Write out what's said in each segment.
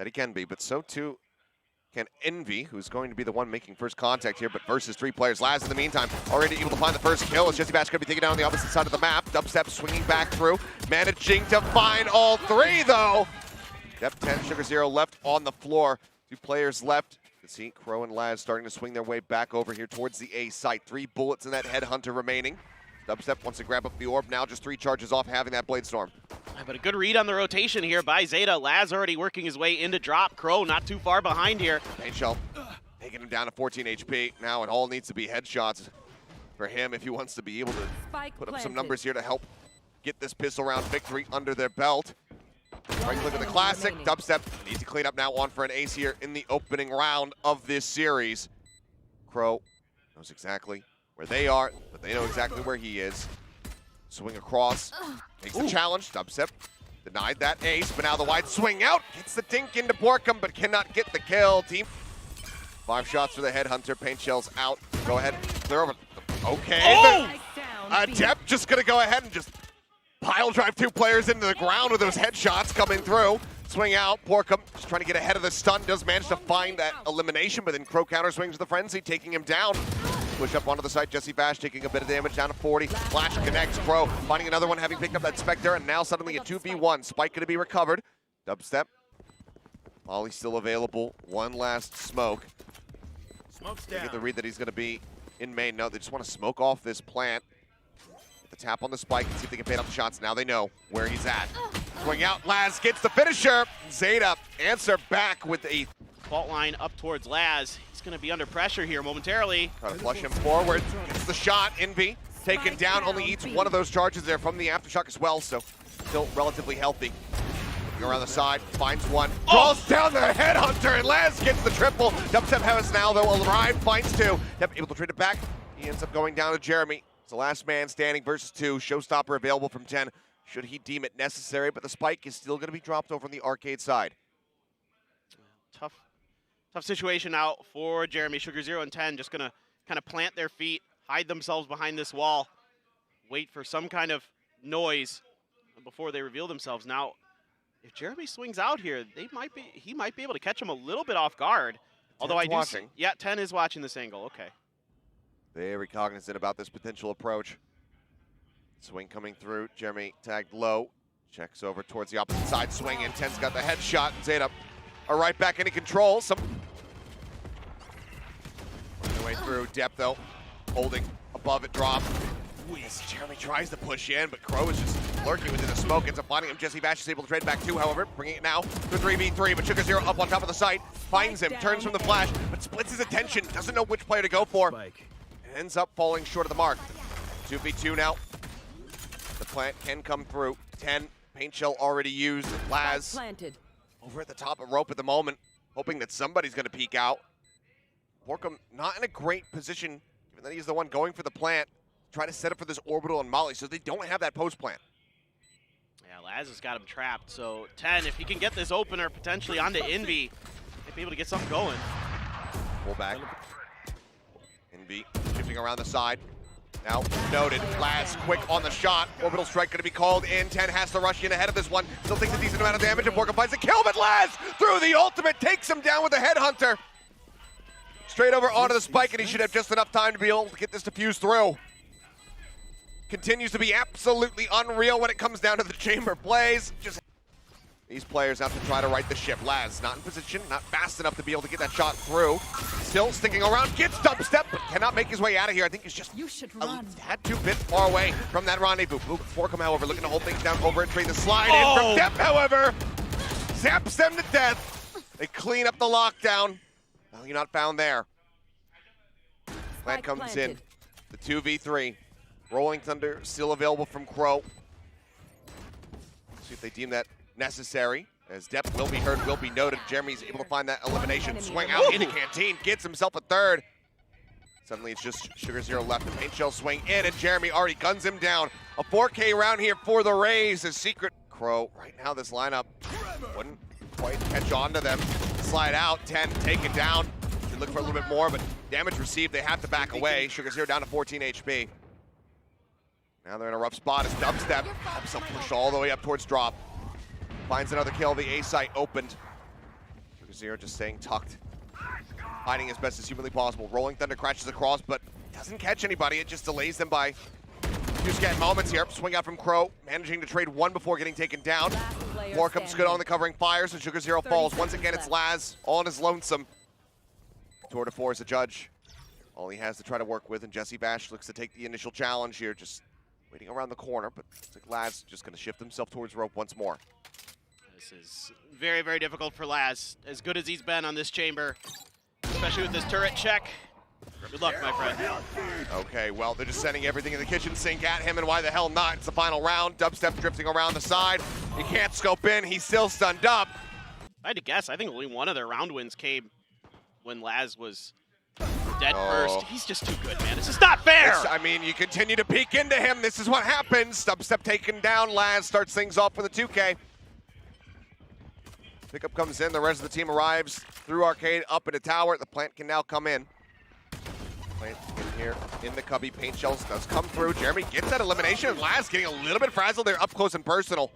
That he can be, but so too can Envy, who's going to be the one making first contact here, but versus 3 players. Laz, in the meantime, already able to find the first kill as JessieVash going to be taken down on the opposite side of the map. DubsteP swinging back through, managing to find all 3, though. Yep, 10, Sugar Zero left on the floor. 2 players left. You can see Crow and Laz starting to swing their way back over here towards the A site. 3 bullets in that Headhunter remaining. DubsteP wants to grab up the orb now, just 3 charges off having that Blade Storm. But a good read on the rotation here by Zeta. Laz already working his way into drop. Crow not too far behind here. Paint Shell taking him down to 14 HP. Now it all needs to be headshots for him if he wants to be able to put up some numbers here to help get this pistol round victory under their belt. Right click of the classic. DubsteP needs to clean up now, on for an ace here in the opening round of this series. Crow knows exactly where they are, but they know exactly where he is. Swing across, takes the challenge. DubsteP denied that ace, but now the wide swing out. Gets the dink into BORKUM, but cannot get the kill. Team 5 shots for the Headhunter. Paint Shell's out. Go ahead, clear over. Okay. Oh! Adept just gonna go ahead and just pile drive 2 players into the ground with those headshots coming through. Swing out. BORKUM just trying to get ahead of the stun. Does manage to find that elimination, but then Crow counter swings the frenzy, taking him down. Push up onto the site. JessieVash taking a bit of damage, down to 40. Flash connects. Crow finding another one, having picked up that Spectre, and now suddenly a 2v1. Spike going to be recovered. DubsteP. Molly still available. One last smoke. Smoke's They down. get the read that he's going to be in main. No, they just want to smoke off this plant. Get the tap on the Spike and see if they can paint out the shots. Now they know where he's at. Swing out. Laz gets the finisher. Zeta answer back with a Fault line up towards Laz. He's going to be under pressure here momentarily. try to flush him forward. Gets the shot. Envy taken down. Only eats one of those charges there from the aftershock as well, so still relatively healthy. Looking around the side, finds one. Draws down the Headhunter, and Laz gets the triple. DubsteP has now, though, arrived, finds 2. Yep, able to trade it back. He ends up going down to Jremy. It's the last man standing versus 2. Showstopper available from TENNN, should he deem it necessary, but the Spike is still going to be dropped over on the arcade side. Tough situation out for Jremy. Sugar Zero and TENNN just going to kind of plant their feet, hide themselves behind this wall, wait for some kind of noise before they reveal themselves. Now, if Jremy swings out here, he might be able to catch him a little bit off guard. Although I do watching. yeah, TENNN is watching this angle. Okay. Very cognizant about this potential approach. Swing coming through. Jremy tagged low. Checks over towards the opposite side. Swing, and TENN's got the headshot. And Zeta are right back into control. Working their way through. Depth, though, holding above it, drop. As Jremy tries to push in, but Crow is just lurking within the smoke. Ends up finding him. JessieVash is able to trade back 2, however, bringing it now to 3v3. But Sugar Zero up on top of the site. Finds him, turns from the flash, but splits his attention. Doesn't know which player to go for. Spike. Ends up falling short of the mark. 2v2 now. The plant can come through. TENNN, paint shell already used. Laz over at the top of rope at the moment, hoping that somebody's going to peek out. BORKUM not in a great position, given that he's the one going for the plant, trying to set up for this orbital and Molly, so they don't have that post plant. Yeah, Laz has got him trapped. So TENNN, if he can get this opener potentially onto Envy, might be able to get something going. Pull back. Envy shifting around the side. Now noted. Laz quick on the shot. Orbital strike going to be called in. TENNN has to rush in ahead of this one. Still takes a decent amount of damage, and BORKUM finds the kill, but Laz through the ultimate takes him down with the Headhunter. Straight over onto the Spike, and he should have just enough time to be able to get this defused through. Continues to be absolutely unreal when it comes down to the chamber plays. These players have to try to right the ship. Laz not in position, not fast enough to be able to get that shot through. Still sticking around, gets DubsteP, but cannot make his way out of here. I think he's just a tad too bit far away from that rendezvous. BORKUM, however, looking to hold things down over and trade the slide in from Dep, however, zaps them to death. They clean up the lockdown. Well, you're not found there. Plant comes in, the 2v3. Rolling Thunder still available from Crow. See if they deem that necessary, as depth will be heard, will be noted. Jremy's able to find that elimination. Swing out into Canteen, gets himself a 3rd. Suddenly it's just Sugar Zero left. The paint shell swing in, and Jremy already guns him down. A 4K round here for the Rays. A secret. Crow, right now this lineup wouldn't quite catch on to them. Slide out, TENNN taken down. Should look for a little bit more, but damage received. They have to back away. Sugar Zero down to 14 HP. Now they're in a rough spot as Sugar0 just staying tucked, hiding as best as humanly possible. Rolling Thunder crashes across, but doesn't catch anybody. It just delays them by a few scant moments here. Swing out from Crow, managing to trade one before getting taken down. BORKUM's good on the covering fire, so Sugar0 falls. Once again, it's Laz all on his lonesome. Tour de force, the judge. All he has to try to work with, and JessieVash looks to take the initial challenge here, just waiting around the corner, but it's like Laz just going to shift himself towards rope once more. This is very, very difficult for Laz. As good as he's been on this chamber, especially with this turret check. Good luck, my friend. Okay, well, they're just sending everything in the kitchen sink at him, and why the hell not? It's the final round. DubsteP drifting around the side. He can't scope in. He's still stunned up. I had to guess. I think only one of their round wins came when Laz was dead first. He's just too good, man. This is not fair! I mean, you continue to peek into him. This is what happens. DubsteP taken down. Laz starts things off with a 2K. Pickup comes in. The rest of the team arrives through arcade, up into tower. The plant can now come in. Plant in here in the cubby. Paint shells does come through. Jremy gets that elimination. Laz getting a little bit frazzled there up close and personal.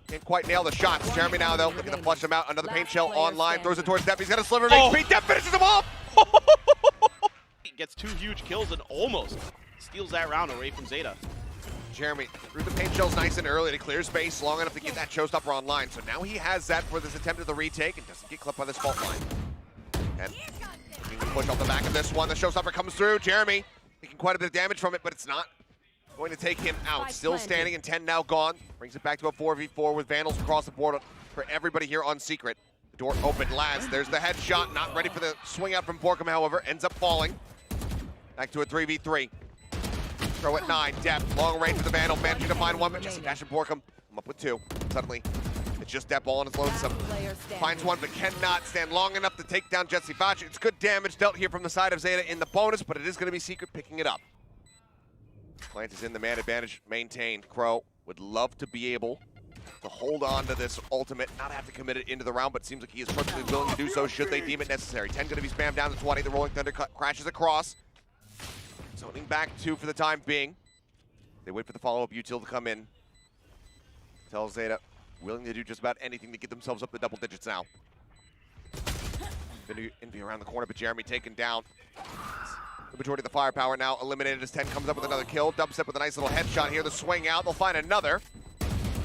Can't quite nail the shots. Jremy now, though, looking to flush him out. Another paint shell online. Throws it towards Depp. He's got a sliver of HP. Depp finishes him off! He gets 2 huge kills and almost steals that round away from Zeta. Jremy threw the paint shells nice and early to clear space long enough to get that showstopper online. So now he has that for this attempt at the retake and doesn't get clipped by this fault line. And he can push off the back of this one. The showstopper comes through. Jremy taking quite a bit of damage from it, but it's not going to take him out. Still standing, and TENNN now gone. Brings it back to a 4v4 with Vandals across the board for everybody here on Secret. The door open. Laz, there's the headshot. Not ready for the swing out from BORKUM, however. Ends up falling. Back to a 3v3. Throw at 9. Depp, long range with the Vandal. Managing to find one, but JessieVash and BORKUM come up with 2. Suddenly, it's just Depp all on his lonesome. Finds one, but cannot stand long enough to take down JessieVash. It's good damage dealt here from the side of Zeta in the bonus, but it is going to be Secret picking it up. Plant is in, the man advantage maintained. Crow would love to be able to hold on to this ultimate, not have to commit it into the round, but seems like he is perfectly willing to do so should they deem it necessary. 10 going to be spammed down to 20. The Rolling Thunder crashes across. Zoning back 2 for the time being. They wait for the follow-up util to come in. Tells Zeta willing to do just about anything to get themselves up to double digits now. Invy around the corner, but Jremy taken down. The majority of the firepower now eliminated as TENNN comes up with another kill. DubsteP with a nice little headshot here. The swing out. They'll find another.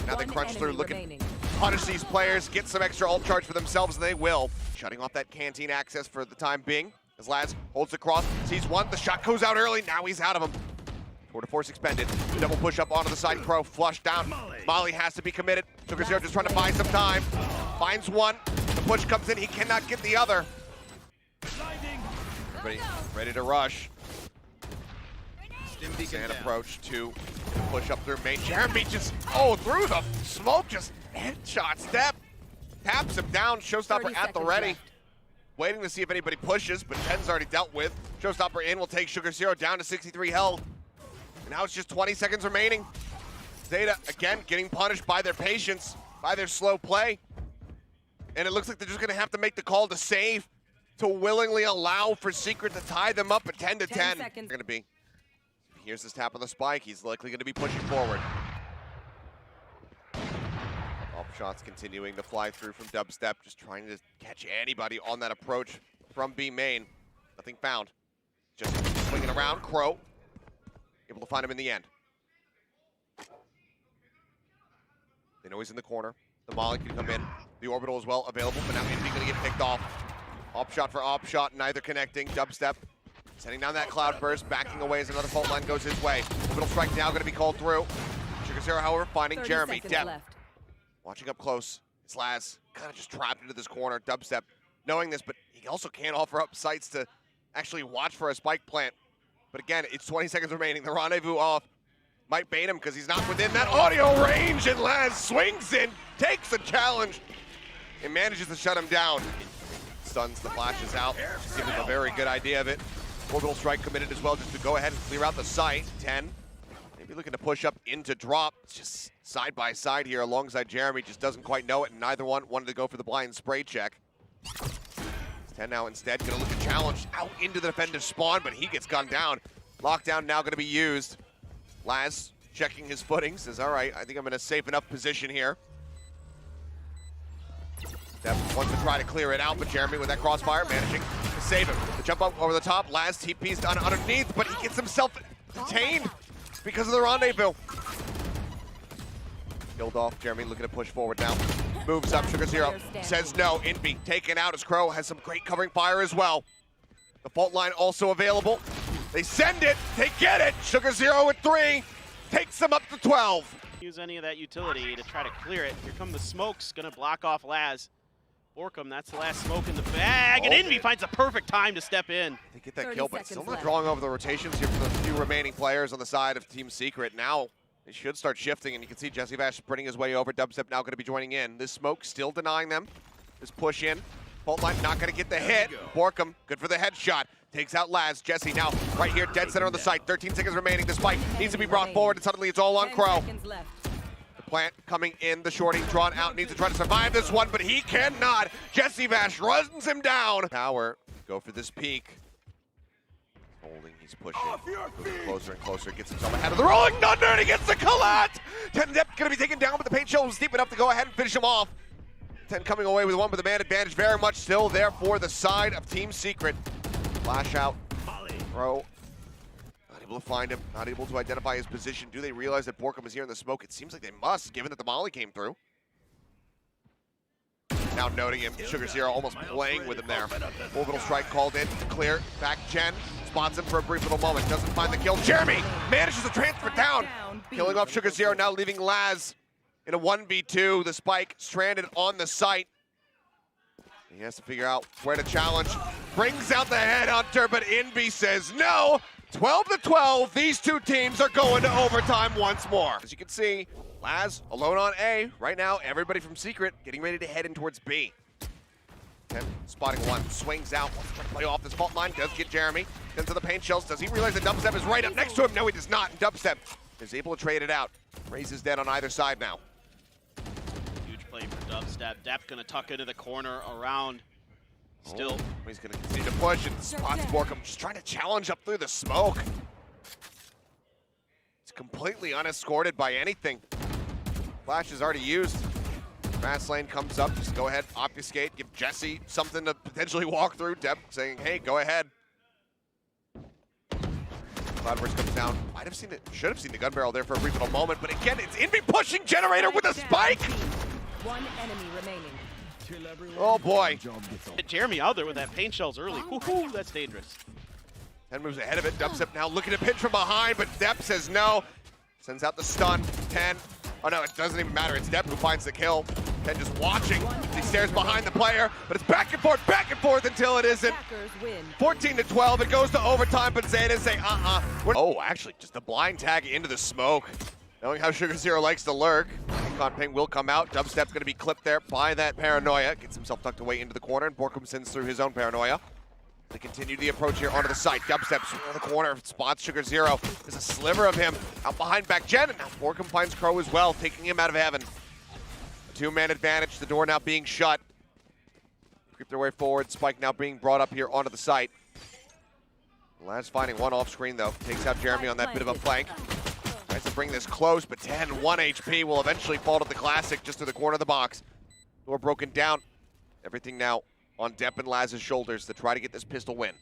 Now they crunch through, looking to punish these players, get some extra ult charge for themselves, and they will. Shutting off that canteen access for the time being. As Laz holds the cross, sees one. The shot goes out early. Now he's out of him. Tour de force expended. Double push up onto the side. Crow flushed down. Molly has to be committed. Sugar0 just trying to buy some time. Finds one. The push comes in. He cannot get the other. Everybody ready to rush. And approach to push up through main. Jremy just, through the smoke, just headshot. Step taps him down. Showstopper at the ready. Left. Waiting to see if anybody pushes, but TENN's already dealt with. Showstopper in will take Sugar0 down to 63 health. And now it's just 20 seconds remaining. Zeta, again, getting punished by their patience, by their slow play. And it looks like they're just going to have to make the call to save, to willingly allow for Secret to tie them up at 10 to 10. They're going to be. Here's this tap on the spike. He's likely going to be pushing forward. All shots continuing to fly through from DubsteP, just trying to catch anybody on that approach from B main. Nothing found. Just swinging around. Crow able to find him in the end. They know he's in the corner. The Molly can come in. The orbital as well available, but now Invy going to get picked off. Op shot for op shot, neither connecting. DubsteP sending down that cloud burst, backing away as another fault line goes his way. Orbital strike now going to be called through. Sugar0, however, finding Jremy. Depp watching up close. It's Laz kind of just trapped into this corner. DubsteP knowing this, but he also can't offer up sights to actually watch for a spike plant. But again, it's 20 seconds remaining. The rendezvous off. Might bait him because he's not within that audio range, and Laz swings in, takes the challenge, and manages to shut him down. Stuns the flashes out, just giving him a very good idea of it. Orbital strike committed as well, just to go ahead and clear out the site. TENNN maybe looking to push up into drop. It's just side by side here alongside Jremy, just doesn't quite know it, and neither one wanted to go for the blind spray check. TENNN now instead gonna look to challenge out into the defender's spawn, but he gets gunned down. Lockdown now gonna be used. Laz checking his footing, says, all right, I think I'm in a safe enough position here. Depp Wants to try to clear it out, but Jremy with that crossfire managing to save him. The jump up over the top, Laz TP's done underneath, but he gets himself detained because of the rendezvous. Killed off, Jremy looking to push forward now. Moves up, Sugar0 says no. invy taken out as Crow has some great covering fire as well. The fault line also available. They send it, they get it. Sugar0 with 3, takes them up to 12. Use any of that utility to try to clear it. Here come the smokes, gonna block off Laz. BORKUM, that's the last smoke in the bag, and invy finds a perfect time to step in. They get that kill, but still not drawing over the rotations here for the few remaining players on the side of Team Secret. Now they should start shifting, and you can see JessieVash sprinting his way over. DubsteP now going to be joining in. This smoke still denying them. This push in. Fault line not going to get the hit. BORKUM, good for the headshot. Takes out Laz. Jessie now right here, dead center on the site. 13 seconds remaining. The spike needs to be brought forward, and suddenly it's all on Crow. Plant coming in, the shorty drawn out, needs to try to survive this one, but he cannot. JessieVash runs him down. Power, go for this peak. Holding, he's pushing. Moving closer and closer, gets himself ahead of the Rolling Thunder, and he gets the collat. TENNN gonna be taken down, but the paint shell was deep enough to go ahead and finish him off. TENNN coming away with one, but the man advantage very much still there for the side of Team Secret. Flash out, Crow. Not able to find him, not able to identify his position. Do they realize that BORKUM is here in the smoke? It seems like they must, given that the molly came through. Now noting him, Sugar0 almost playing with him there. Orbital strike called in to clear. Back Jen, spots him for a brief little moment, doesn't find the kill. Jremy manages to transfer down, killing off Sugar0, now leaving Laz in a 1v2. The spike stranded on the site. He has to figure out where to challenge. Brings out the headhunter, but invy says no. 12-12, these two teams are going to overtime once more. As you can see, Laz alone on A. Right now, everybody from Secret getting ready to head in towards B. TENNN spotting one, swings out, wants to play off this fault line, does get Jremy. Into the paint shells, does he realize that DubsteP is right up next to him? No, he does not, and DubsteP is able to trade it out. Raze is dead on either side now. Huge play for DubsteP. Dep gonna tuck into the corner around. Still. He's going to continue to push and spots BORKUM, just trying to challenge up through the smoke. It's completely unescorted by anything. Flash is already used. Fast lane comes up, just go ahead, obfuscate, give Jessie something to potentially walk through. Deb saying, hey, go ahead. Cloudburst comes down. Might have seen it, should have seen the gun barrel there for a brief little moment, but again, it's invy pushing Generator with a spike. One enemy remaining. Oh boy. Hit Jremy out there with that paint shells early. Woohoo, that's dangerous. TENNN moves ahead of it. DubsteP now looking to pinch from behind, but Dep says no. Sends out the stun. TENNN. Oh no, it doesn't even matter. It's Dep who finds the kill. TENNN just watching. He stares behind the player, but it's back and forth until it isn't. 14-12. It goes to overtime, but Zeta say Oh, actually, just a blind tag into the smoke. Knowing how Sugar0 likes to lurk, Recon Ping will come out. DubsteP's going to be clipped there by that paranoia. Gets himself tucked away into the corner, and BORKUM sends through his own paranoia. They continue the approach here onto the site. DubsteP's in the corner, spots Sugar0. There's a sliver of him out behind back Jen, and now BORKUM finds Crow as well, taking him out of heaven. A two-man advantage, the door now being shut. Creep their way forward, spike now being brought up here onto the site. Laz finding one off screen though, takes out Jremy on that bit of a flank. Tries to bring this close, but TENNN, 1 HP, will eventually fall to the Classic just to the corner of the box. Door broken down. Everything now on Dep and Laz's shoulders to try to get this pistol win.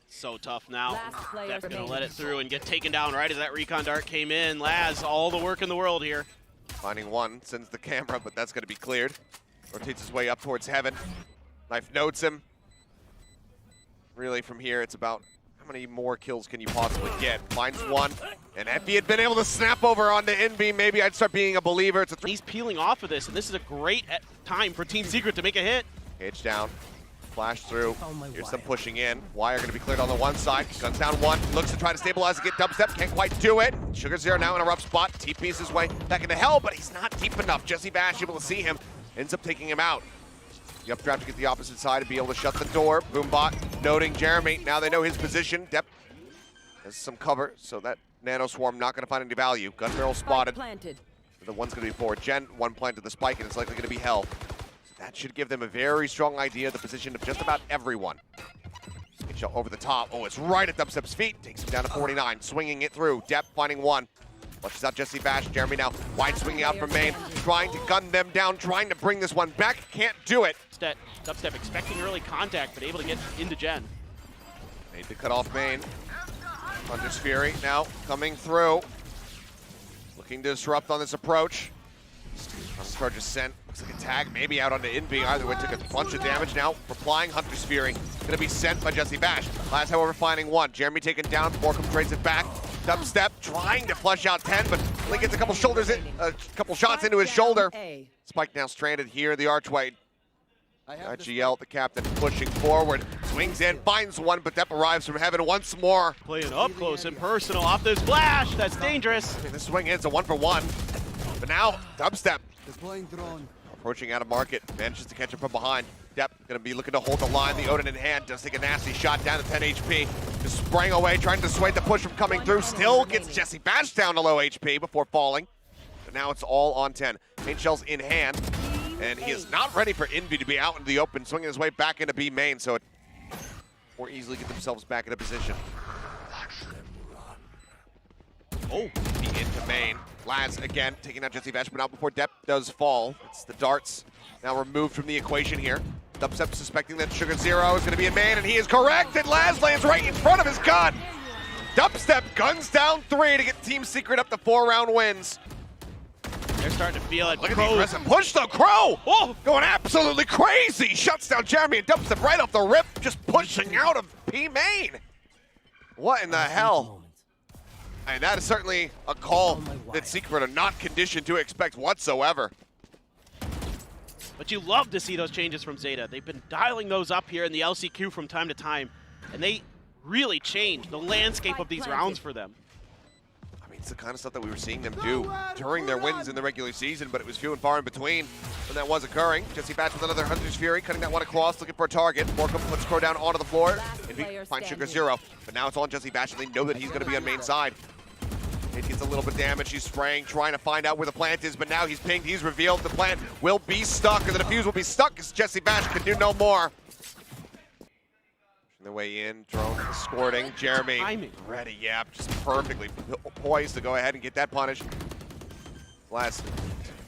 So tough now. Dep's gonna let it through and get taken down right as that recon dart came in. Laz, all the work in the world here. Finding one, sends the camera, but that's gonna be cleared. Rotates his way up towards heaven. Knife notes him. Really from here, it's about how many more kills can you possibly get? Finds one, and if he had been able to snap over onto invy, maybe I'd start being a believer. It's a He's peeling off of this, and this is a great time for Team Secret to make a hit. H down, flash through. Here's some pushing in. Wire going to be cleared on the one side. Guns down one, looks to try to stabilize and get DubsteP, can't quite do it. Sugar0 now in a rough spot, TP's his way back into hell, but he's not deep enough. JessieVash able to see him, ends up taking him out. The updraft to get the opposite side to be able to shut the door. Boombot noting Jremy. Now they know his position. Dep has some cover, so that nano swarm not going to find any value. Gun barrel spotted. The one's going to be forward. Jen, one planted the spike, and it's likely going to be hell. So that should give them a very strong idea of the position of just about everyone. Shot over the top. Oh, it's right at DubsteP's feet. Takes him down to 49. Swinging it through. Dep finding one. Flushes out JessieVash. Jremy now wide swinging out from main. Trying to gun them down. Trying to bring this one back. Can't do it. DubsteP expecting early contact, but able to get into Gen. Made the cut off main. Hunter's Fury now coming through. Looking to disrupt on this approach. Charge is sent. Looks like a tag maybe out onto invy. Either way, took a bunch of damage now. Replying Hunter's Fury. Gonna be sent by JessieVash. Last, however, finding one. Jremy taken down. BORKUM trades it back. DubsteP trying to flush out 10, but only gets a couple shots into his shoulder. Spike now stranded here, the archway. IGL, the captain, pushing forward. Swings in, finds one, but Depp arrives from heaven once more. Playing up close and personal off this flash. That's dangerous. I mean, this swing ends a 1-for-1. But now, DubsteP Deploying drone. approaching out of market, manages to catch him from behind. Depp gonna be looking to hold the line, the Odin in hand, does take a nasty shot down to 10 HP. Just spraying away, trying to dissuade the push from coming through. Still gets JessieVash down to low HP before falling. But now it's all on 10. Paint shells in hand, and he is not ready for invy to be out into the open, swinging his way back into B main, so it more easily get themselves back into position. Oh, be into main. Laz again taking out JessieVash, but not before Depp does fall. It's the darts now removed from the equation here. DubsteP suspecting that Sugar Zero is going to be in main, and he is correct, and Laz lands right in front of his gun. DubsteP guns down 3 to get Team Secret up to 4-round wins. They're starting to feel it. Look at the aggressive push though, Crow! Oh! Going absolutely crazy! Shuts down Jremy and DubsteP right off the rip, just pushing out of P main. What in the hell? And that is certainly a call that Secret are not conditioned to expect whatsoever. But you love to see those changes from Zeta. They've been dialing those up here in the LCQ from time to time, and they really change the landscape of these rounds for them. I mean, it's the kind of stuff that we were seeing them do during their wins in the regular season, but it was few and far in between when that was occurring. JessieVash with another Hunter's Fury, cutting that one across, looking for a target. BORKUM puts Crow down onto the floor, and he finds Sugar Zero. But now it's on JessieVash, and they know that he's going to be on main side. It gets a little bit damage. He's spraying, trying to find out where the plant is, but now he's pinged. He's revealed the plant will be stuck, or the defuse will be stuck because JessieVash can do no more. Pushing the way in, drone escorting. Jremy Timing. ready, yeah, just perfectly poised to go ahead and get that punish. Last,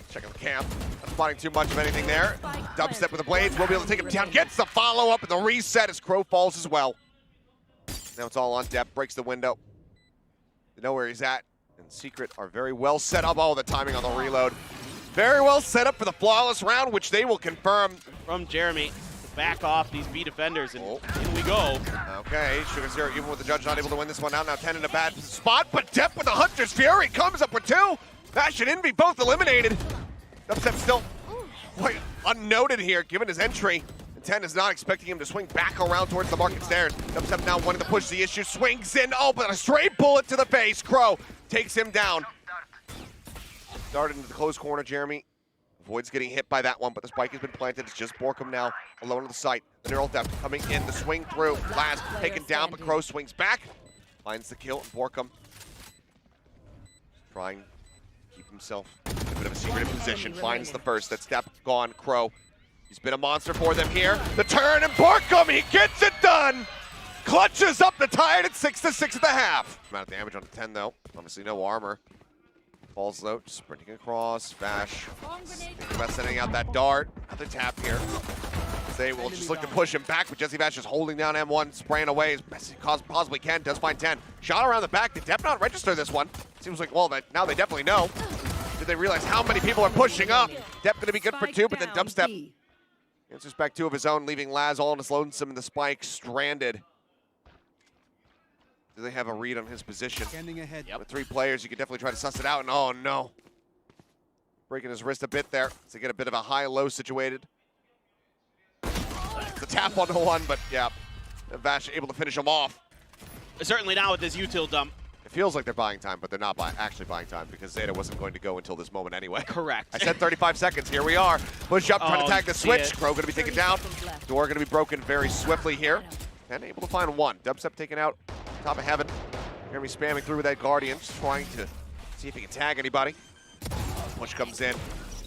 checking the camp. Not spotting too much of anything there. DubsteP with the blades, will be able to take him down. Gets the follow-up and the reset as Crow falls as well. Now it's all on Depp, breaks the window. They know where he's at. And Secret are very well set up. Oh, the timing on the reload. Very well set up for the flawless round, which they will confirm. From Jremy to back off these B defenders, and in we go. Okay, Sugar Zero, even with the judge not able to win this one out. Now 10 in a bad spot, but Depp with the Hunter's Fury comes up with 2. Vash and invy both eliminated. DubsteP still quite unnoted here, given his entry. And 10 is not expecting him to swing back around towards the market stairs. DubsteP now wanting to push the issue, swings in, oh, but a straight bullet to the face. Crow takes him down. Darted into the close corner, Jremy avoids getting hit by that one, but the spike has been planted. It's just BORKUM now, alone on the site. The neural depth coming in, the swing through. Last taken down, but Crow swings back. Finds the kill, and BORKUM trying to keep himself in a bit of a secretive position. Finds the first, that step gone, Crow. He's been a monster for them here. The turn, and BORKUM, he gets it done! Clutches up the tide at 6-6 at the half. Amount of damage on the 10 though, obviously no armor. Falls low, sprinting across. Vash thinking about sending out that dart. Another tap here. They will just look to push him back, but JessieVash is holding down M1, spraying away as best he possibly can. Does find 10. Shot around the back. Did Depp not register this one? Seems like, well, now they definitely know. Did they realize how many people are pushing up? Depp going to be good for 2, but then DubsteP answers back 2 of his own, leaving Laz all on his lonesome and the spike stranded. Do they have a read on his position? Standing ahead. With 3 players, you could definitely try to suss it out, and oh no. Breaking his wrist a bit there to get a bit of a high-low situated. It's a tap on the one, but yeah, Vash able to finish him off. Certainly now with this util dump. It feels like they're buying time, but they're not actually buying time because Zeta wasn't going to go until this moment anyway. Correct. I said 35 seconds. Here we are. Push up, trying to tag the switch. It. Crow going to be taken down. Door going to be broken very swiftly here. And able to find 1. DubsteP taken out. Top of heaven. Jremy spamming through with that Guardian, just trying to see if he can tag anybody. Push comes in.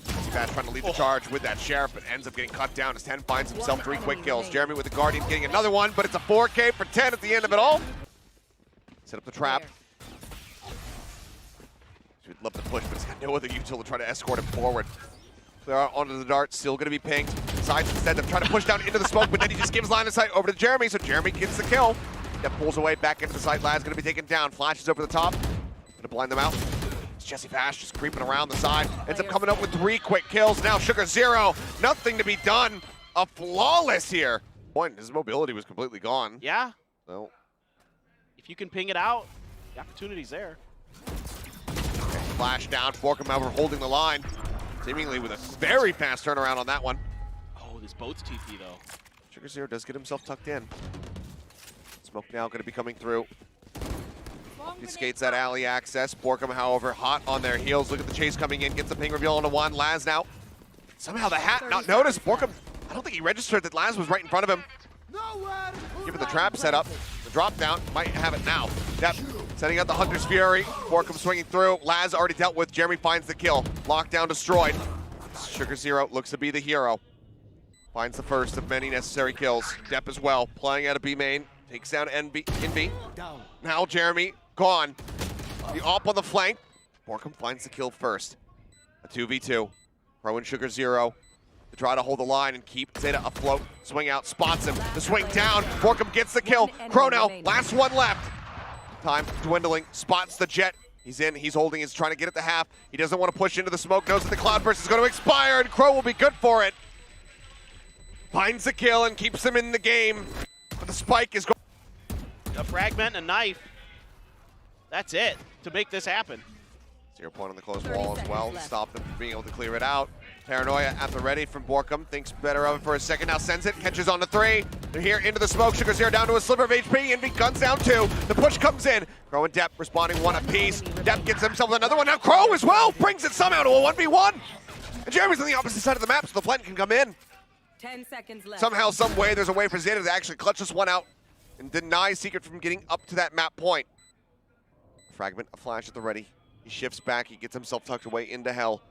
JessieVash trying to lead the charge with that Sheriff, but ends up getting cut down as 10 finds himself 3 quick kills. Jremy with the Guardian getting another one, but it's a 4K for 10 at the end of it all. Set up the trap. We'd love to push, but he's got no other util to try to escort him forward. They're onto the dart, still going to be pinged. Decides instead of trying to push down into the smoke, but then he just gives line of sight over to Jremy, so Jremy gets the kill. That pulls away back into the site. Lad's going to be taken down. Flashes over the top. Going to blind them out. It's JessieVash just creeping around the side. Ends up coming up with 3 quick kills. Now Sugar0, nothing to be done. A flawless here. Point, his mobility was completely gone. Yeah. So, If you can ping it out, the opportunity's there. flash down. BORKUM, however, holding the line. Seemingly with a very fast turnaround on that one. Oh, this boat's TP though. Sugar0 does get himself tucked in. Smoke now going to be coming through. He skates that alley access. BORKUM, however, hot on their heels. Look at the chase coming in. Gets the ping reveal onto one. Laz now. Somehow the hat not noticed. BORKUM, I don't think he registered that Laz was right in front of him. Given the trap set up. The drop down. Might have it now. Yep. Setting out the Hunter's Fury. BORKUM swinging through. Laz already dealt with. Jremy finds the kill. Lockdown destroyed. Sugar0 looks to be the hero. Finds the first of many necessary kills. DubsteP as well. Playing out of B main. Takes down invy. Now Jremy gone. The op on the flank. BORKUM finds the kill first. A 2v2. Pro and Sugar0 to try to hold the line and keep Zeta afloat. Swing out, spots him. The swing down. BORKUM gets the kill. Chrono, last one left. Time dwindling. Spots the jet. He's in. He's holding. He's trying to get at the half. He doesn't want to push into the smoke. Knows that the cloudburst is going to expire, and Crow will be good for it. Finds the kill and keeps him in the game. But the spike is going. A fragment and a knife. That's it to make this happen. 0 point on the close wall as well. Stop them from being able to clear it out. Paranoia at the ready from BORKUM. Thinks better of it for a second. Now sends it. Catches on the 3. They're here into the smoke. Sugar0 down to a sliver of HP. Invy guns down 2. The push comes in. Crow and DubsteP responding 1 apiece. DubsteP gets himself another one. Now Crow as well brings it somehow to a 1v1. And Jeremy's on the opposite side of the map, so the flank can come in. 10 seconds left. Somehow, some way, there's a way for Zeta to actually clutch this one out and deny Secret from getting up to that map point. Fragment, a flash at the ready. He shifts back. He gets himself tucked away into hell.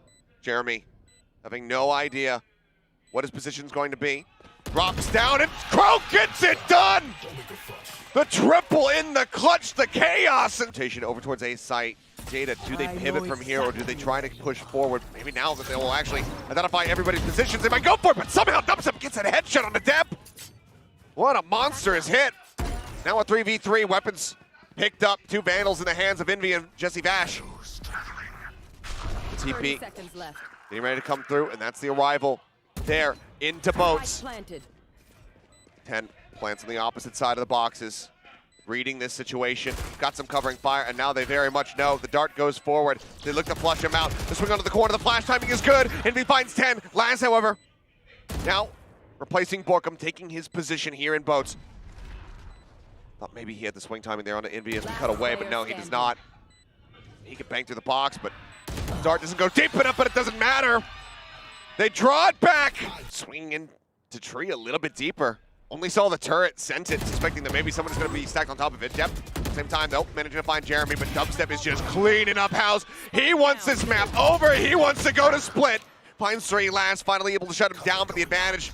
Jremy, having no idea what his position's going to be. Drops down and Crow gets it done! The triple in the clutch, the chaos! Rotation over towards A site. Zeta, do they pivot from here or do they try to push forward? Maybe now that they will actually identify everybody's positions, they might go for it, but somehow DubsteP gets a headshot on the DubsteP. What a monstrous hit. Now a 3v3, weapons picked up. 2 Vandals in the hands of Invy and JessieVash. The TP getting ready to come through, and that's the arrival there into boats. TENNN plants on the opposite side of the boxes. Reading this situation, got some covering fire, and now they very much know. The dart goes forward. They look to flush him out. The swing onto the corner, the flash timing is good. Invy finds 10. Laz, however, now replacing BORKUM, taking his position here in boats. Thought maybe he had the swing timing there on the Invy as we cut away, but no, he does not. He could bang through the box, but the dart doesn't go deep enough, but it doesn't matter. They draw it back. Swinging into tree a little bit deeper. Only saw the turret, sent it, suspecting that maybe someone's going to be stacked on top of it. DubsteP, same time, though, managing to find Jremy, but DubsteP is just cleaning up house. He wants this map over. He wants to go to split. Finds 3 last, finally able to shut him down, but the advantage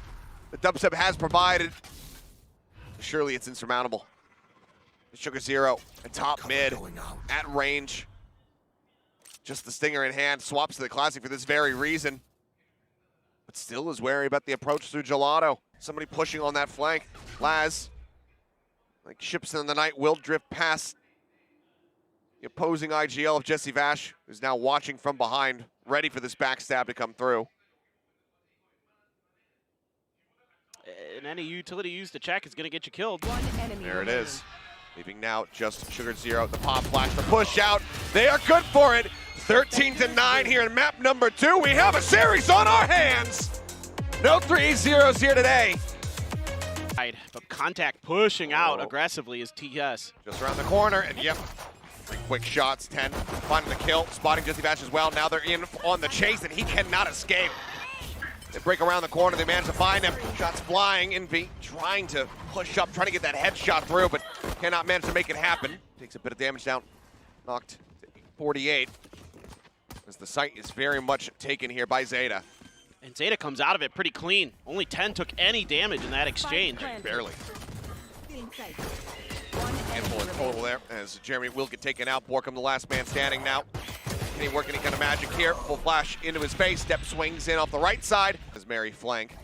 that DubsteP has provided, surely it's insurmountable. Sugar0 at top mid, at range. Just the stinger in hand, swaps to the classic for this very reason. But still is wary about the approach through Gelato. Somebody pushing on that flank. Laz, like ships in the night, will drift past the opposing IGL of JessieVash, who's now watching from behind, ready for this backstab to come through. And any utility used to check is going to get you killed. There it is. Leaving now just Sugar0, the pop flash, the push out. They are good for it. 13-9 here in map number 2. We have a series on our hands. No 3-0s here today. But contact pushing out aggressively is TS. Just around the corner, and yep. 3 quick shots, 10. Finding the kill, spotting JessieVash as well. Now they're in on the chase, and he cannot escape. They break around the corner, they manage to find him. Shots flying, Invy trying to push up, trying to get that headshot through, but cannot manage to make it happen. Takes a bit of damage down, knocked to 48. As the site is very much taken here by Zeta. And Zeta comes out of it pretty clean. Only 10 took any damage in that exchange. Barely. Handful in total there, as Jremy will get taken out. BORKUM the last man standing now. Can he work any kind of magic here? Full flash into his face. Step swings in off the right side. As Mary flank.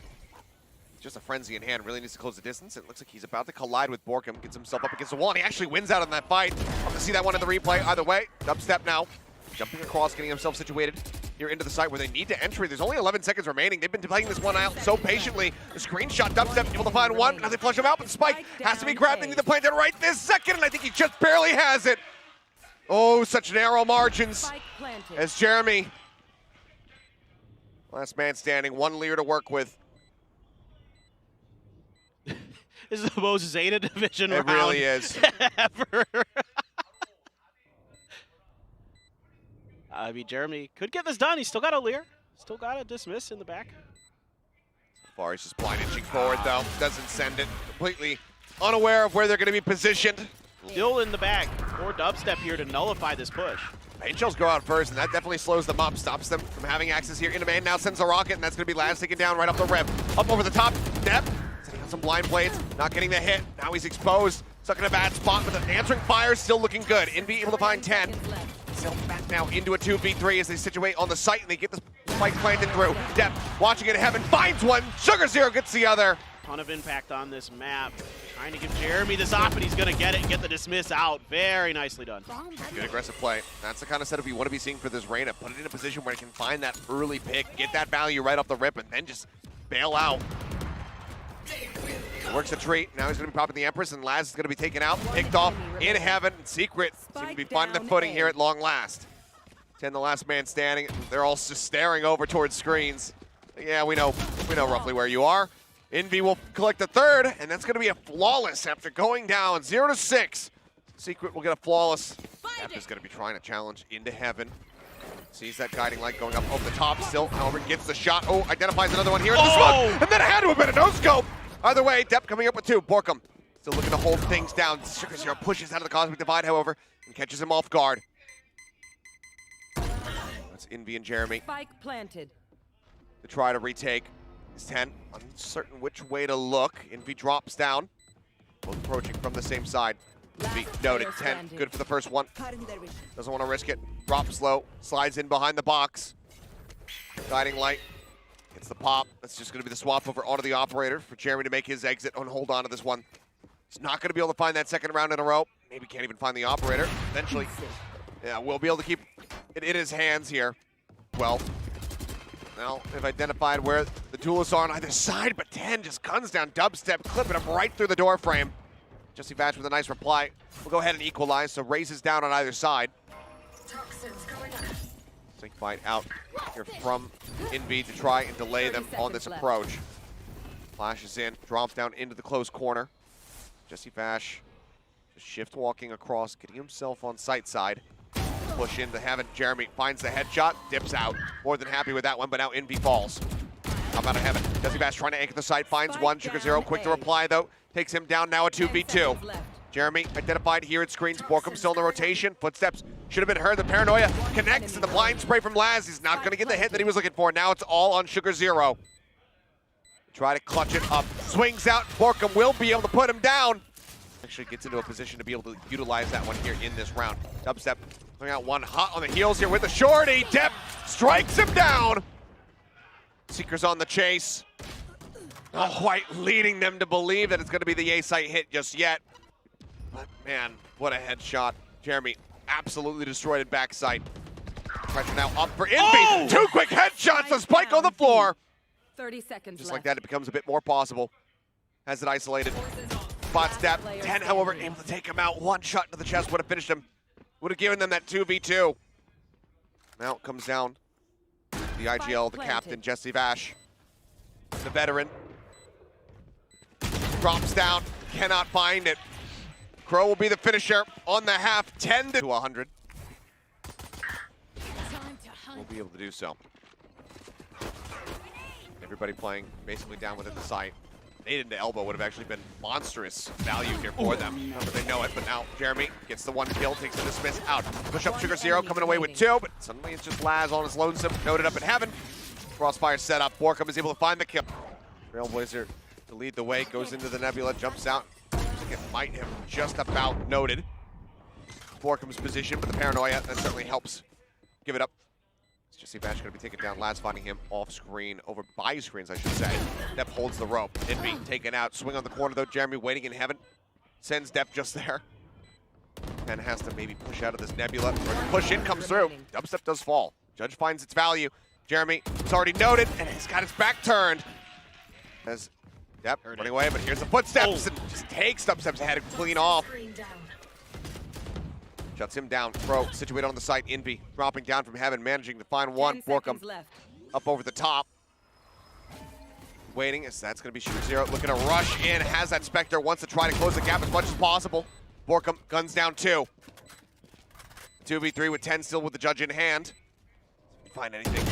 Just a frenzy in hand. Really needs to close the distance. It looks like he's about to collide with BORKUM. Gets himself up against the wall, and he actually wins out on that fight. Love to see that one in the replay. Either way, DubsteP now. Jumping across, getting himself situated here into the site where they need to enter. There's only 11 seconds remaining. They've been playing this one out so patiently. The screenshot, DubsteP able to find one. Now they flush him out, but the spike has to be grabbed. They need to plant it right this second, and I think he just barely has it. Oh, such narrow margins as Jremy. Last man standing, one leader to work with. This is the most Zeta division round. It really is. Ever. I mean, Jremy could get this done. He's still got a leer. Still got a dismiss in the back. So far, he's just blind inching forward, though. Doesn't send it. Completely unaware of where they're going to be positioned. Still in the bag for DubsteP here to nullify this push. Angels go out first, and that definitely slows them up, stops them from having access here into man. Now sends a rocket, and that's going to be Laz taken down right off the rim. Up over the top, Nep, setting on some blind blades, not getting the hit. Now he's exposed, stuck in a bad spot, but the answering fire is still looking good. Invy able to find TENNN. Still back now into a 2v3 as they situate on the site, and they get the spike planted through. Dep watching it in heaven, finds one. Sugar0 gets the other. Ton of impact on this map. Trying to give Jremy this op, and he's going to get it and get the dismiss out. Very nicely done. Good aggressive play. That's the kind of setup you want to be seeing for this Reyna. Put it in a position where it can find that early pick, get that value right off the rip, and then just bail out. Works a treat. Now he's going to be popping the Empress, and Laz is going to be taken out, picked off in heaven. Secret seem to be finding their footing here at long last. TENNN, the last man standing. They're all just staring over towards screens. Yeah, we know roughly where you are. Invy will collect the third, and that's going to be a flawless after going down 0-6. Secret will get a flawless. Dep is going to be trying to challenge into heaven. Sees that guiding light going up over the top still. However, gets the shot. Oh, identifies another one here in the smoke. And then it had to have been a no-scope. Either way, Dep coming up with two. BORKUM still looking to hold things down. Sugar0 pushes out of the Cosmic Divide, however, and catches him off guard. That's Invy and Jremy. Spike planted. To try to retake. Is TENNN uncertain which way to look. Invy drops down. Both approaching from the same side. Invy noted. TENNN good for the first one. Doesn't want to risk it. Drops low. Slides in behind the box. Guiding light. Gets the pop. That's just going to be the swap over onto the operator for Jremy to make his exit and hold on to this one. He's not going to be able to find that second round in a row. Maybe can't even find the operator. Eventually, yeah, we'll be able to keep it in his hands here. Well, now they've identified where the duelists are on either side, but TENNN just guns down DubsteP, clipping him right through the door frame. JessieVash with a nice reply. We'll go ahead and equalize, so raises down on either side. Sync fight out here from Invy to try and delay them on this approach. Flashes in, drops down into the close corner. JessieVash just shift walking across, getting himself on sight side. Push into heaven. Jremy finds the headshot, dips out. More than happy with that one, but now Invy falls. How about a heaven? JessieVash trying to anchor the site, finds one. Sugar0 quick to reply though. Takes him down now a 2v2. Jremy identified here at screens. BORKUM still in the rotation. Footsteps should have been heard. The paranoia connects, and the blind spray from Laz. He's not going to get the hit that he was looking for. Now it's all on Sugar0. Try to clutch it up. Swings out. BORKUM will be able to put him down. Actually gets into a position to be able to utilize that one here in this round. DubsteP throwing out one hot on the heels here with the shorty. Dep strikes him down. Seeker's on the chase. Not quite leading them to believe that it's going to be the A-site hit just yet. But man, what a headshot. Jremy absolutely destroyed at backside. Pressure now up for Invy. Oh! Two quick headshots, the spike on the floor. 30 seconds Just left. like that, it becomes a bit more possible. Has it isolated. Spots Dep. TENNN, however, able to take him out. One shot to the chest would have finished him. Would have given them that 2v2. Now it comes down. The IGL, the captain, JessieVash. The veteran. Drops down. Cannot find it. Crow will be the finisher on the half. 10 to 100. We'll be able to do so. Everybody playing basically down within the site. Nade into elbow would have actually been monstrous value here for them. But they know it. But now Jremy gets the one kill, takes the dismiss out. Push up Sugar0, coming away with two. But suddenly it's just Laz on his lonesome, noted up in heaven. Crossfire set up. BORKUM is able to find the kill. Trailblazer to lead the way, goes into the nebula, jumps out. Looks like it might have just about noted BORKUM's position, but the paranoia, that certainly helps give it up. JessieVash gonna be taken down. Laz finding him off screen, over by screens, I should say. Depp holds the rope. Invy taken out. Swing on the corner though. Jremy waiting in heaven. Sends Depp just there. And has to maybe push out of this nebula. Or the push in comes through. DubsteP does fall. Judge finds its value. Jremy is already noted, and he's got his back turned. As Depp running away, but here's the footsteps and just takes DubsteP's head clean off. Shuts him down. Pro situated on the site. Invy dropping down from heaven, managing to find one. BORKUM up over the top. Waiting as that's going to be Sugar Zero. Looking to rush in. Has that Spectre. Wants to try to close the gap as much as possible. BORKUM guns down 2. 2v3 with TENNN still with the judge in hand. Find anything.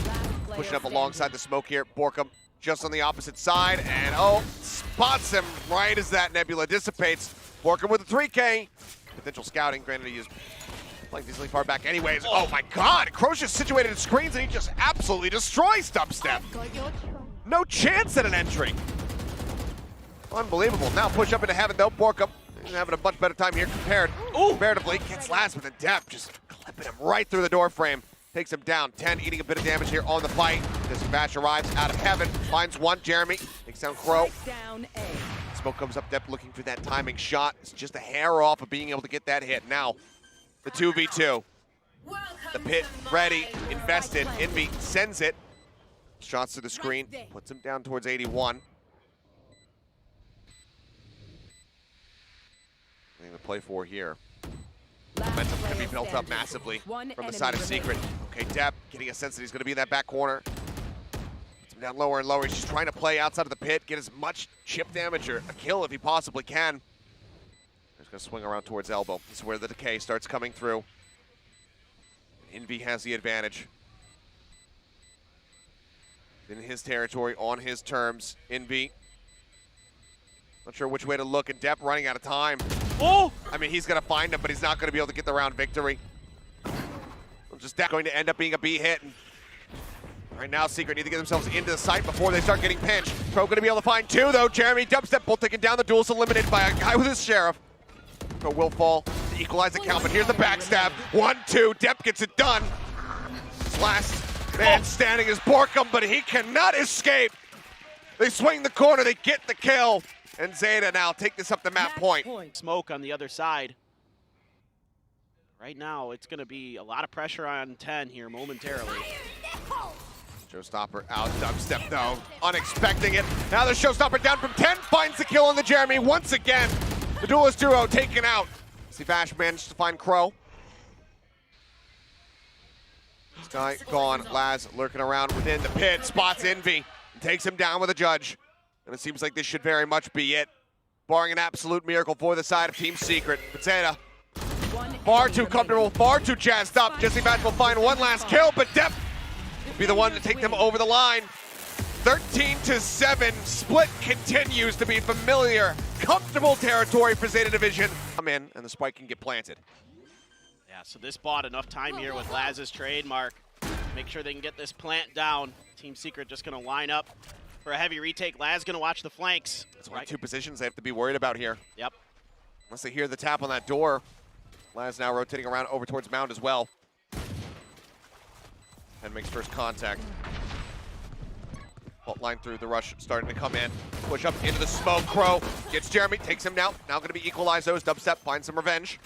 Pushing up alongside the smoke here. BORKUM just on the opposite side. And spots him right as that nebula dissipates. BORKUM with a 3K. Potential scouting. Granted, he is playing decently far back anyways. Oh my god! Croce is situated in screens and he just absolutely destroys DubsteP. No chance at an entry. Unbelievable. Now push up into heaven though. BORKUM having a much better time here comparatively. Gets last with a Depp, just clipping him right through the door frame. Takes him down. TENNN eating a bit of damage here on the fight. JessieVash arrives out of heaven. Finds one. Jremy takes down Crow. Smoke comes up. Depp looking for that timing shot. It's just a hair off of being able to get that hit. Now, the 2v2. The pit ready, invested. Invy sends it. Shots to the screen. Puts him down towards 81. Nothing to play for here. Momentum can be built up massively from the side of Secret. Okay, Depp getting a sense that he's going to be in that back corner. Puts him down lower and lower. He's just trying to play outside of the pit, get as much chip damage or a kill if he possibly can. He's going to swing around towards elbow. This is where the decay starts coming through. Invy has the advantage. In his territory, on his terms. Invy. Not sure which way to look, and Depp running out of time. I mean, he's going to find him, but he's not going to be able to get the round victory. Just Depp going to end up being a B hit. And right now, Secret need to get themselves into the site before they start getting pinched. Pro going to be able to find 2, though. Jremy, DubsteP both taking down the duels, eliminated by a guy with his sheriff. Pro will fall to equalize the count, but here's the backstab. 1-2, Depp gets it done. His last man standing is BORKUM, but he cannot escape. They swing the corner, they get the kill. And Zeta now take this up the map point. Smoke on the other side. Right now, it's going to be a lot of pressure on TENNN here momentarily. Showstopper out, DubsteP though, unexpecting it. Now the Showstopper down from 10, finds the kill on the Jremy once again. The duelist duo taken out. JessieVash managed to find Crow. Sky gone, Laz lurking around within the pit, spots Invy, and takes him down with a judge. And it seems like this should very much be it. Barring an absolute miracle for the side of Team Secret. But Zeta, far too comfortable, far too jazzed up. JessieVash will find one last kill, but Depp will be the one to take them over the line. 13-7, split continues to be familiar, comfortable territory for Zeta Division. Come in, and the spike can get planted. Yeah, so this bought enough time here with Laz's trademark. Make sure they can get this plant down. Team Secret just going to line up for a heavy retake. Laz going to watch the flanks. That's only 2 positions they have to be worried about here. Yep. Unless they hear the tap on that door. Laz now rotating around over towards Mound as well. And makes first contact. Fault line through the rush, starting to come in. Push up into the smoke. Crow gets Jremy, takes him down. Now going to be equalized. Those DubsteP finds some revenge.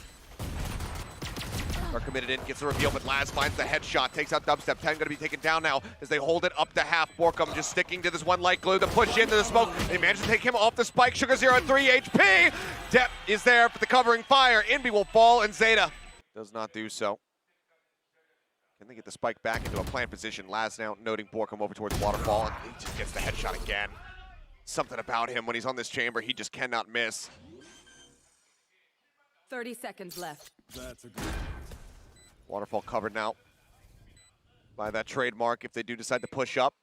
Are committed in, gets the reveal, but Laz finds the headshot, takes out DubsteP. TENNN going to be taken down now as they hold it up to half. BORKUM just sticking to this one light glue. The push into the smoke. They manage to take him off the spike. Sugar Zero at 3 HP. Depp is there for the covering fire. Invy will fall, and Zeta does not do so. Can they get the spike back into a plant position? Laz now noting BORKUM over towards Waterfall, and he just gets the headshot again. Something about him when he's on this chamber, he just cannot miss. 30 seconds left. That's a good. Waterfall covered now by that trademark if they do decide to push up.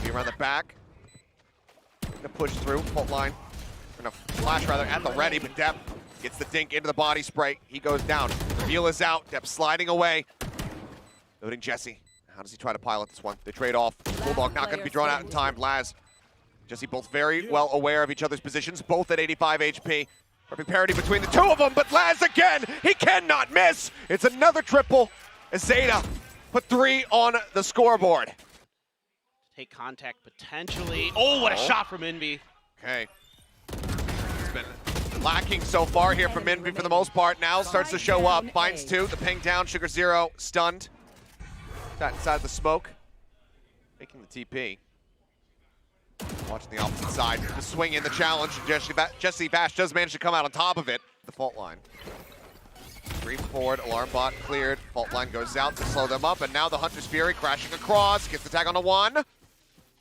Be around the back. Gonna push through, fault line. Gonna flash rather at the ready, but Depp gets the dink into the body spray. He goes down. Reveal is out. Depp sliding away. Noting Jessie. How does he try to pilot this one? They trade off. Bulldog not gonna be drawn out in time. Laz, Jessie both very well aware of each other's positions, both at 85 HP. Perfect parity between the two of them, but Laz again, he cannot miss. It's another triple. as Zeta put 3 on the scoreboard. Take contact potentially. Oh, what a shot from invy. Okay. It's been lacking so far here from invy for the most part. Now starts to show up. Finds 2. The ping down. Sugar0 stunned. Sat inside the smoke. Making the TP. Watching the opposite side. The swing in the challenge. JessieVash does manage to come out on top of it. The fault line. Stream forward. Alarm bot cleared. Fault line goes out to slow them up. And now the Hunter's Fury crashing across. Gets the tag onto 1.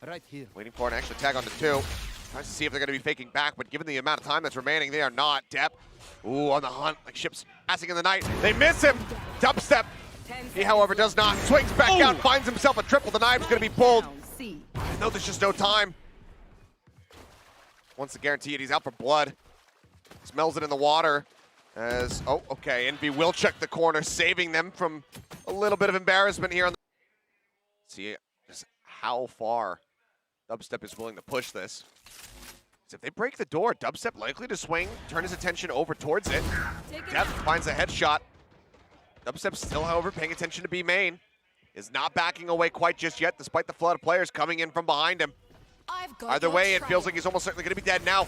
Right here. Waiting for an extra tag onto 2. Tries to see if they're going to be faking back, but given the amount of time that's remaining, they are not. DubsteP, ooh, on the hunt, like ships passing in the night. They miss him. DubsteP, he, however, does not. Swings back out, finds himself a triple. The knife's going to be pulled. No, there's just no time. Wants to guarantee it. He's out for blood. Smells it in the water. As, oh, okay, invy will check the corner, saving them from a little bit of embarrassment here. See just how far DubsteP is willing to push this. So if they break the door, DubsteP likely to swing, turn his attention over towards it. Depth finds a headshot. DubsteP still, however, paying attention to B main. Is not backing away quite just yet, despite the flood of players coming in from behind him. Either way, it feels like he's almost certainly going to be dead now.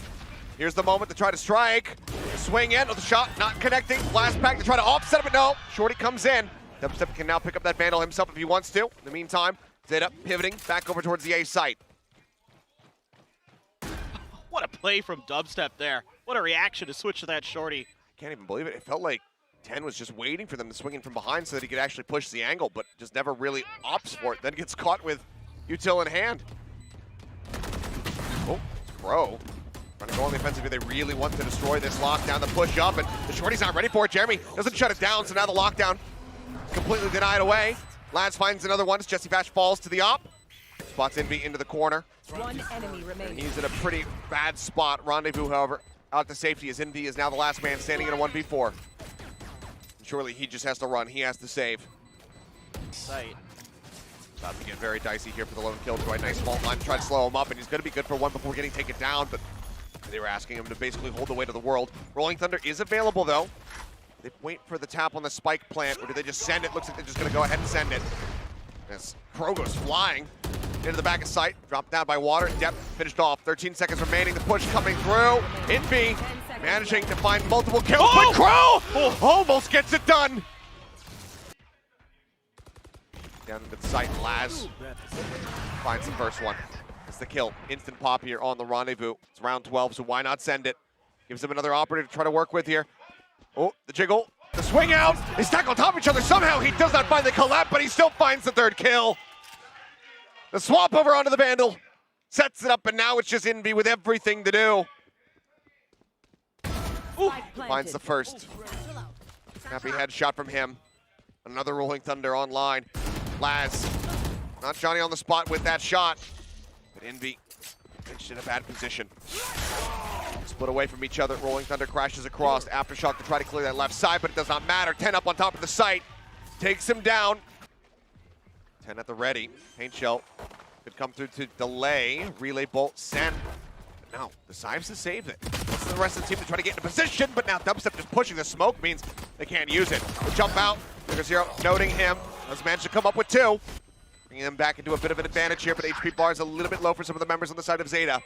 Here's the moment to try to strike. Swing in with the shot, not connecting. Blast back to try to offset it, but no. Shorty comes in. DubsteP can now pick up that vandal himself if he wants to. In the meantime, Zeta pivoting back over towards the A site. What a play from DubsteP there. What a reaction to switch to that shorty. I can't even believe it. It felt like TENNN was just waiting for them to swing in from behind so that he could actually push the angle, but just never really opts for it. Then gets caught with util in hand. Oh, Pro. Trying to go on the offensive if they really want to destroy this lockdown. The push up, and the shorty's not ready for it. Jremy doesn't shut it down, so now the lockdown completely denied away. Lads finds another one as JessieVash falls to the op. Spots invy into the corner. One enemy remaining. And he's in a pretty bad spot. Rendezvous, however, out to safety as invy is now the last man standing in a 1v4. Surely he just has to run. He has to save. Sight. About to get very dicey here for the lone kill. Try a nice fault line to try to slow him up, and he's going to be good for 1 before getting taken down, but they were asking him to basically hold the weight of the world. Rolling Thunder is available, though. They wait for the tap on the spike plant, or do they just send it? Looks like they're just going to go ahead and send it. As Pro goes flying into the back of sight, dropped down by water. Depth finished off. 13 seconds remaining. The push coming through. invy managing to find multiple kills, but Crow almost gets it done. Down into the site, Laz finds the first one. It's the kill. Instant pop here on the Rendezvous. It's round 12, so why not send it? Gives him another operator to try to work with here. Oh, the jiggle. The swing out. They stack on top of each other. Somehow he does not find the collab, but he still finds the 3rd kill. The swap over onto the Vandal. Sets it up, and now it's just invy with everything to do. Finds the first. Happy headshot from him. Another Rolling Thunder online. Laz, not Johnny on the spot with that shot, but invy pitched in a bad position. Split away from each other. Rolling Thunder crashes across. Aftershock to try to clear that left side, but it does not matter. TENNN up on top of the site. Takes him down. TENNN at the ready. Paint shell could come through to delay. Relay bolt send. But no, decides to save it. This is the rest of the team to try to get into position, but now DubsteP just pushing the smoke means they can't use it. The jump out. Sugar0 noting him. Has managed to come up with 2. Bringing them back into a bit of an advantage here, but HP bar is a little bit low for some of the members on the side of Zeta.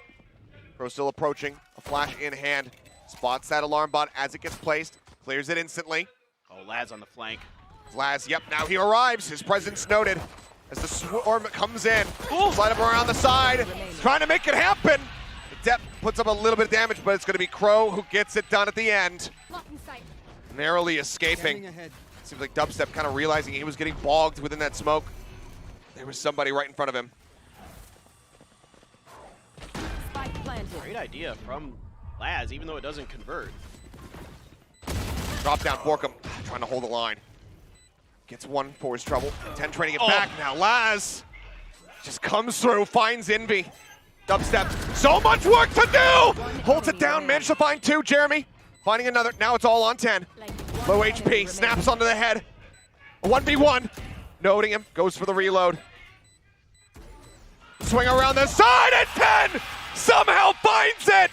Pro still approaching, a flash in hand. Spots that alarm bot as it gets placed. Clears it instantly. Oh, Laz on the flank. Laz, yep, now he arrives. His presence noted as the swarm comes in. Slide him around the side, trying to make it happen. The depth puts up a little bit of damage, but it's going to be Crow who gets it done at the end. Narrowly escaping. Seems like DubsteP kind of realizing he was getting bogged within that smoke. There was somebody right in front of him. Great idea from Laz, even though it doesn't convert. Drop down BORKUM, trying to hold the line. Gets 1 for his trouble. TENNN trading it back now. Laz just comes through, finds invy. DubsteP, so much work to do! Holds it down, managed to find 2, Jremy. Finding another, now it's all on TENNN. Low HP, snaps onto the head. A 1v1. Noting him, goes for the reload. Swing around the side, and TENNN somehow finds it!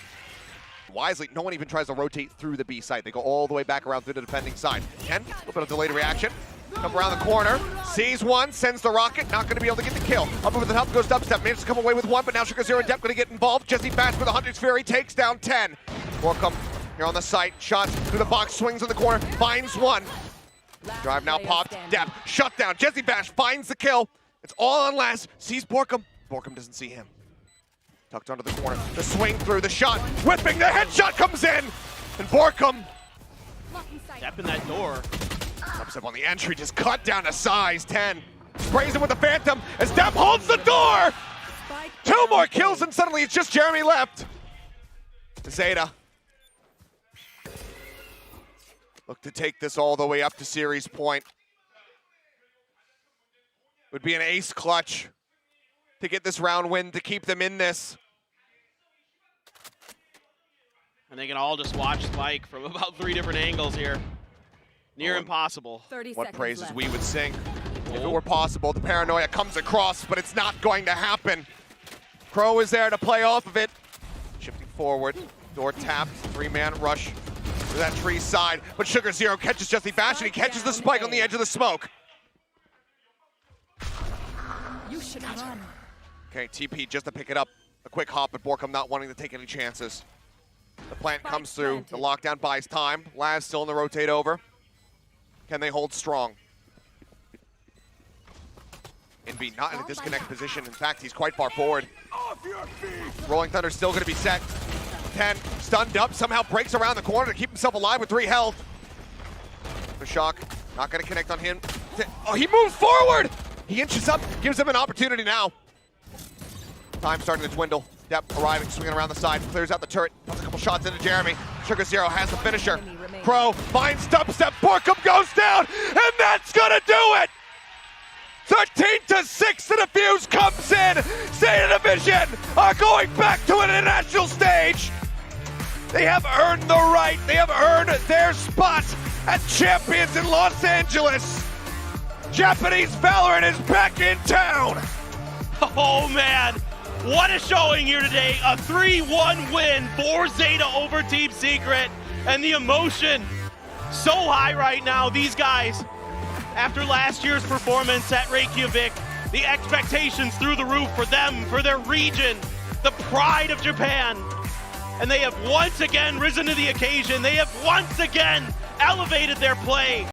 Wisely, no one even tries to rotate through the B site. They go all the way back around through the defending side. TENNN, a little bit of delayed reaction. Come around the corner, sees one, sends the rocket, not going to be able to get the kill. Up over the top goes DubsteP, manages to come away with one, but now SugarZero and Depp going to get involved. JessieVash with the Hunter's Fury takes down TENNN. BORKUM here on the site, shots through the box, swings in the corner, finds one. Drive now popped, Depp, shut down. JessieVash finds the kill. It's all on last, sees BORKUM. BORKUM doesn't see him. Tucked onto the corner, the swing through, the shot, whipping, the headshot comes in! And BORKUM. Depp in that door. DubsteP on the entry, just cut down to size. TENNN sprays him with the Phantom as Depp holds the door! 2 more kills and suddenly it's just Jremy left. Zeta. Look to take this all the way up to series point. Would be an ace clutch to get this round win to keep them in this. And they can all just watch Spike from about 3 different angles here. Near impossible. 30 What seconds praises left. we would sing if it were possible. The paranoia comes across, but it's not going to happen. Crow is there to play off of it. Shifting forward, door tapped, 3-man rush to that tree side. But SugarZero catches JessieVash and he catches the spike on the edge of the smoke. You should run. Okay, TP just to pick it up. A quick hop, but BORKUM not wanting to take any chances. The plant Spike comes through. planted. The lockdown buys time. Laz still in the rotate over. Can they hold strong? invy not in a disconnect position. In fact, he's quite far forward. Rolling Thunder still going to be set. TENNN stunned up, somehow breaks around the corner to keep himself alive with 3 health. The shock, not going to connect on him. Oh, he moves forward! He inches up, gives him an opportunity now. Time starting to dwindle. Depp arriving, swinging around the side, clears out the turret, puts a couple shots into Jremy. SugarZero has the finisher. Crow finds DubsteP, BORKUM goes down, and that's gonna do it! 13-6, the defuse comes in. Zeta Division are going back to an international stage. They have earned the right, they have earned their spot as champions in Los Angeles. Japanese Valorant is back in town. Oh man, what a showing here today. A 3-1 win for Zeta over Team Secret. And the emotion so high right now. These guys, after last year's performance at Reykjavik, the expectations through the roof for them, for their region, the pride of Japan. And they have once again risen to the occasion. They have once again elevated their play.